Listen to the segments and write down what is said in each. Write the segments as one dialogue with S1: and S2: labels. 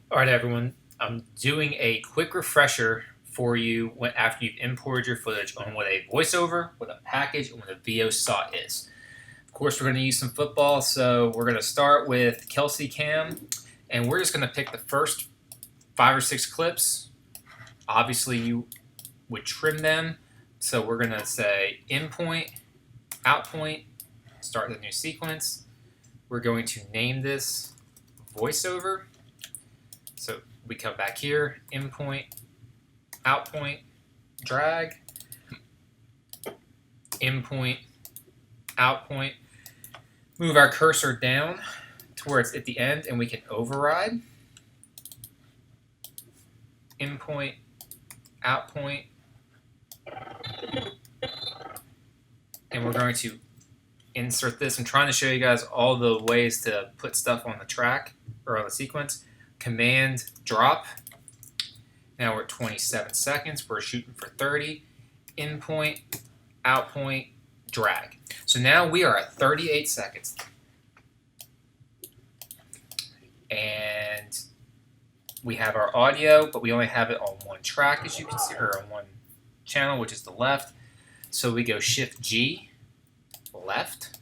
S1: All right, everyone. I'm doing a quick refresher for you after you've imported your footage on what a voiceover, what a package, and what a VO saw is. Of course, we're going to use some football, so we're going to start with Kelsey Cam, and we're just going to pick the first 5 or 6 clips. Obviously, you would trim them, so we're going to say in point, out point, start the new sequence. We're going to name this voiceover. So we come back here, in point, out point, drag, in point, out point. Move our cursor down to where it's at the end and we can override. In point, out point. And we're going to insert this. I'm trying to show you guys all the ways to put stuff on the track or on the sequence. Command drop. Now we're at 27 seconds. We're shooting for 30. In point, out point, drag. So now we are at 38 seconds. And we have our audio, but we only have it on one track, as you can see, or on one channel, which is the left. So we go Shift G, left.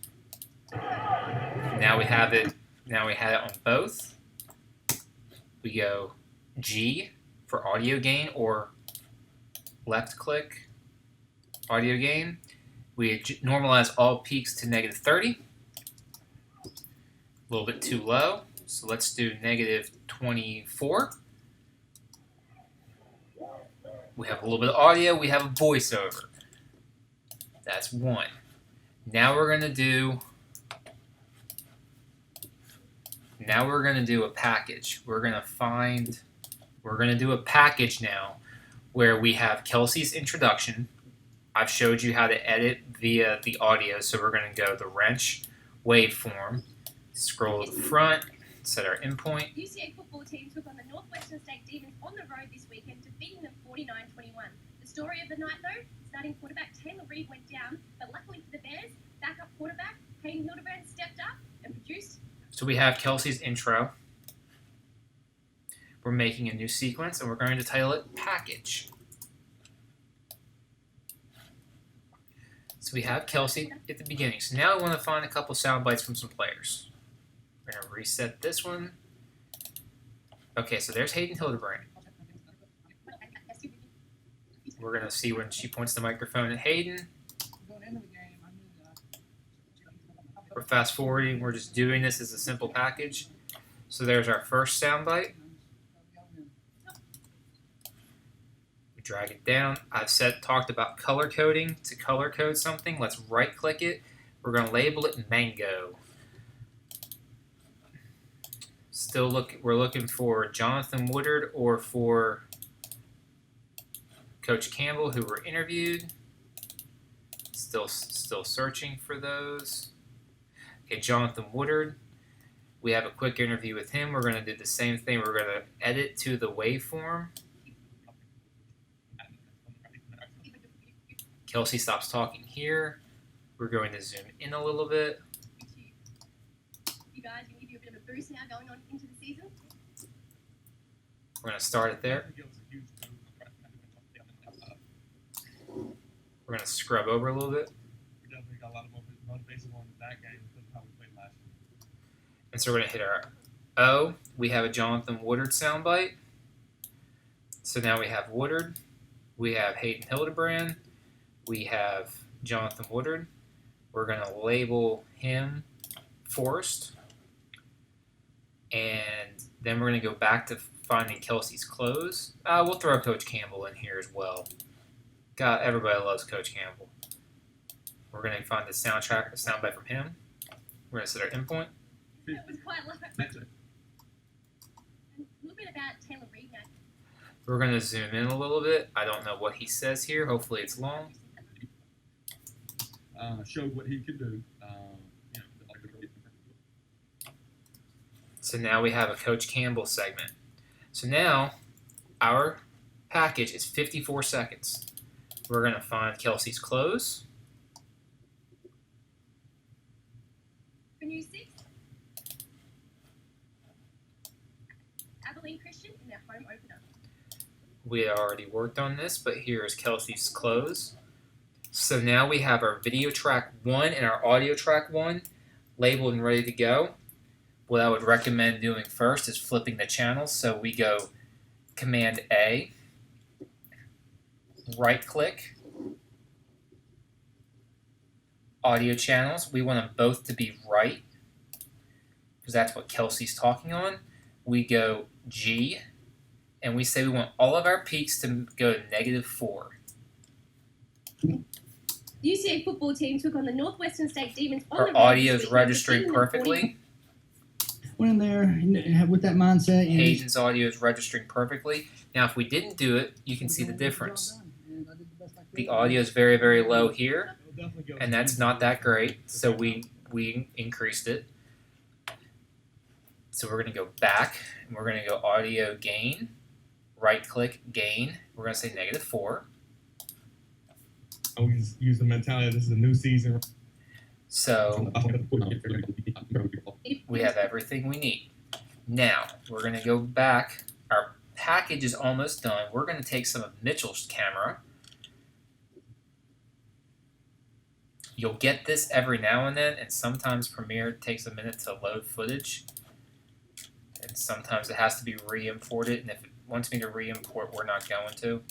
S1: Now we have it. Now we have it on both. We go G for audio gain, or left click audio gain. We normalize all peaks to -30. A little bit too low, so let's do -24. We have a little bit of audio. We have a voiceover. That's one. Now we're gonna do a package. We're gonna do a package now where we have Kelsey's introduction. I've showed you how to edit via the audio, so we're gonna go the wrench waveform, scroll to the front, set our endpoint.
S2: UCA football team took on the Northwestern State Demons on the road this weekend, defeating them 49-21. The story of the night, though, starting quarterback Taylor Reed went down, but luckily for the Bears, backup quarterback Hayden Hildebrand stepped up and produced.
S1: So we have Kelsey's intro. We're making a new sequence, and we're going to title it Package. So we have Kelsey at the beginning. So now I want to find a couple sound bites from some players. We're going to reset this one. Okay, so there's Hayden Hildebrand. We're going to see when she points the microphone at Hayden. We're fast forwarding. We're just doing this as a simple package. So there's our first sound bite. We drag it down. I've talked about color coding. To color code something, let's right click it. We're going to label it mango. We're looking for Jonathan Woodard or for Coach Campbell, who were interviewed. Still searching for those. Okay, Jonathan Woodard. We have a quick interview with him. We're going to do the same thing. We're going to edit to the waveform. Kelsey stops talking here. We're going to zoom in a little bit.
S2: You guys, we give you a bit of a boost now going on into the season.
S1: We're going to start it there. We're going to scrub over a little bit.
S3: We definitely got a lot of motivation on that game because of how we played last year.
S1: And so we're going to hit our O. We have a Jonathan Woodard soundbite. So now we have Woodard. We have Hayden Hildebrand. We have Jonathan Woodard. We're going to label him Forrest. And then we're going to go back to finding Kelsey's clothes. We'll throw Coach Campbell in here as well. God, everybody loves Coach Campbell. We're going to find the soundbite from him. We're going to set our endpoint.
S2: That was quite low. And a little bit about Taylor Reed now.
S1: We're going to zoom in a little bit. I don't know what he says here. Hopefully it's long.
S3: Showed what he could do.
S1: So now we have a Coach Campbell segment. So now our package is 54 seconds. We're going to find Kelsey's clothes.
S2: For new 6. Abilene Christian in their home opener.
S1: We had already worked on this, but here is Kelsey's close. So now we have our video track 1 and our audio track 1 labeled and ready to go. What I would recommend doing first is flipping the channels. So we go Command A, right click, audio channels. We want them both to be right because that's what Kelsey's talking on. We go G, and we say we want all of our peaks to go to -4.
S2: The UCA football team took on the Northwestern State Demons on
S1: Our
S2: the road
S1: audio
S2: this
S1: is
S2: weekend,
S1: registering
S2: defeating them 40
S1: perfectly.
S4: Went in there with that mindset. And
S1: Hayden's audio is registering perfectly. Now, if we didn't do it, you can see the difference. The audio is very, very low here,
S3: It'll definitely go
S1: and that's not that great, so we increased it. So we're going to go back, and we're going to go audio gain, right-click gain. We're going to say -4.
S3: always use the mentality this is a new season.
S1: So we have everything we need. Now, we're going to go back. Our package is almost done. We're going to take some of Mitchell's camera. You'll get this every now and then, and sometimes Premiere takes a minute to load footage. And sometimes it has to be re-imported, and if it wants me to re-import, we're not going to.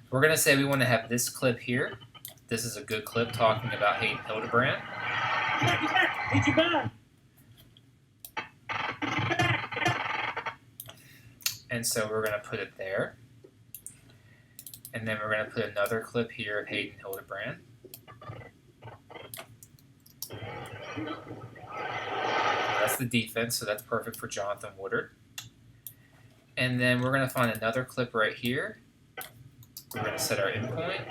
S1: We're going to say we want to have this clip here. This is a good clip talking about Hayden Hildebrand. And so we're going to put it there. And then we're going to put another clip here of Hayden Hildebrand. That's the defense, so that's perfect for Jonathan Woodard. And then we're going to find another clip right here. We're going to set our endpoint.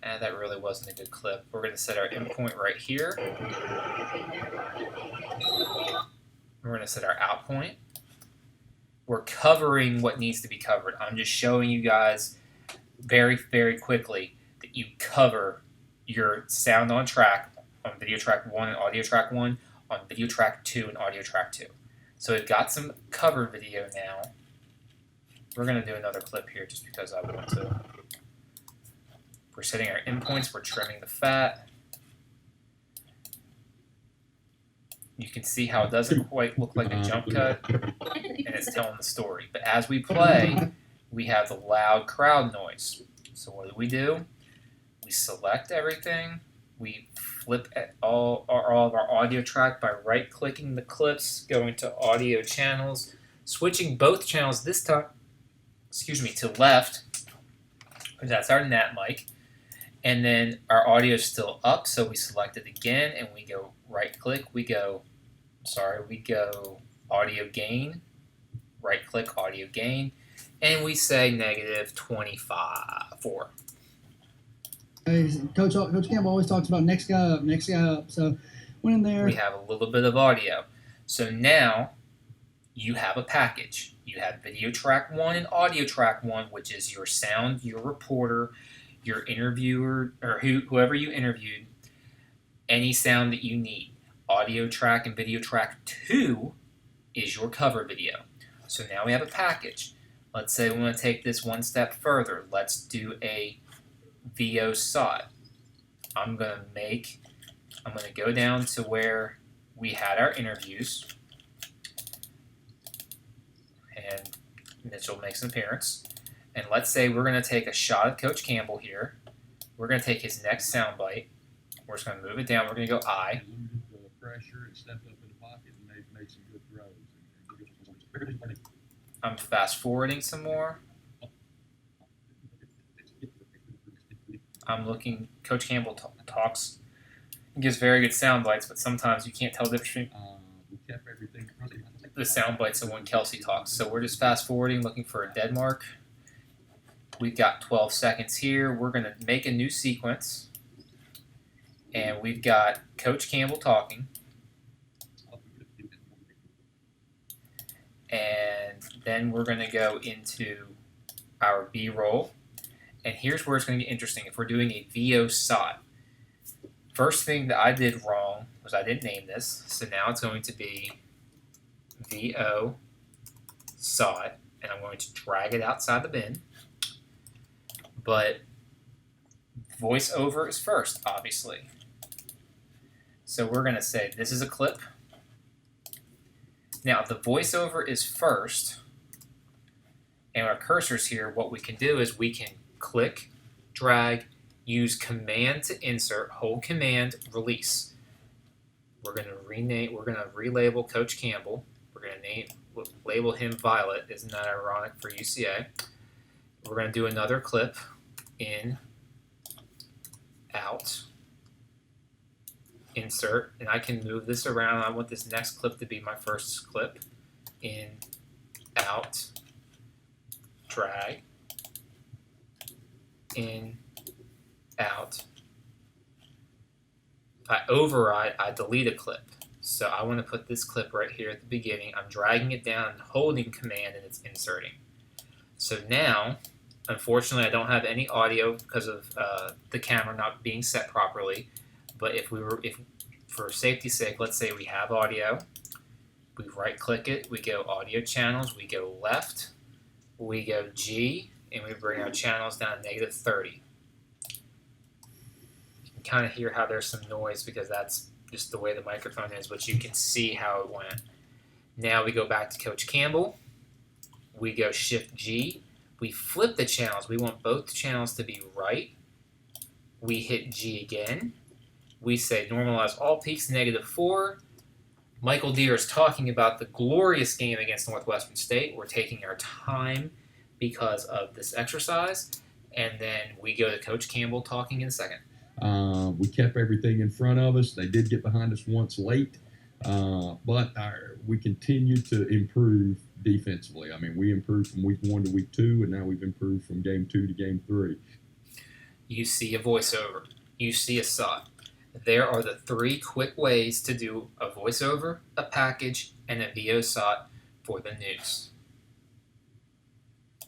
S1: And that really wasn't a good clip. We're going to set our endpoint right here. We're going to set our out point. We're covering what needs to be covered. I'm just showing you guys very, very quickly that you cover your sound on track on video track 1 and audio track 1, on video track 2 and audio track 2. So we've got some cover video now. We're going to do another clip here just because I want to. We're setting our endpoints. We're trimming the fat. You can see how it doesn't quite look like a jump cut, and it's telling the story. But as we play, we have the loud crowd noise. So what do? We select everything. We flip at all of our audio track by right-clicking the clips, going to audio channels, switching both channels this time, to left, because that's our NAT mic. And then our audio is still up, so we select it again, and we go right-click. We go audio gain, right-click audio gain, and we say -4.
S4: Coach Campbell always talks about next guy up. So went in there.
S1: We have a little bit of audio. So now you have a package. You have video track 1 and audio track 1, which is your sound, your reporter, your interviewer, or whoever you interviewed, any sound that you need. Audio track and video track 2 is your cover video. So now we have a package. Let's say we want to take this one step further. Let's do a VO SOT. I'm going to go down to where we had our interviews, and Mitchell makes an appearance. And let's say we're going to take a shot of Coach Campbell here. We're going to take his next soundbite. We're just going to move it down. We're going to go I.
S3: Limited the pressure and stepped up in the pocket and made some good throws.
S1: I'm fast forwarding some more. I'm looking. Coach Campbell talks. He gives very good sound bites, but sometimes you can't tell the difference between
S3: We kept everything.
S1: the sound bites and when Kelsey talks. So we're just fast forwarding, looking for a dead mark. We've got 12 seconds here. We're going to make a new sequence. And we've got Coach Campbell talking. And then we're going to go into our B-roll. And here's where it's going to get interesting. If we're doing a VO SOT, first thing that I did wrong was I didn't name this. So now it's going to be VO saw it, and I'm going to drag it outside the bin. But voiceover is first, obviously. So we're going to say this is a clip. Now, if the voiceover is first, and our cursor's here, what we can do is we can click, drag, use command to insert, hold command, release. We're going to relabel Coach Campbell. We're going to label him Violet. Isn't that ironic for UCA? We're going to do another clip, in, out, insert, and I can move this around. I want this next clip to be my first clip. In, out, drag, in, out. If I override, I delete a clip. So I want to put this clip right here at the beginning. I'm dragging it down and holding command, and it's inserting. So now, unfortunately, I don't have any audio because of the camera not being set properly. But if for safety's sake, let's say we have audio, we right-click it, we go audio channels, we go left, we go G, and we bring our channels down to -30. You can kind of hear how there's some noise because that's just the way the microphone is, but you can see how it went. Now we go back to Coach Campbell. We go Shift G. We flip the channels. We want both channels to be right. We hit G again. We say normalize all peaks -4. Michael Deere is talking about the glorious game against Northwestern State. We're taking our time because of this exercise. And then we go to Coach Campbell talking in a second.
S5: We kept everything in front of us. They did get behind us once late, but we continue to improve defensively. I mean, we improved from week 1 to week 2, and now we've improved from game 2 to game 3.
S1: You see a voiceover. You see a SOT. There are the 3 quick ways to do a voiceover, a package, and a VO SOT for the news.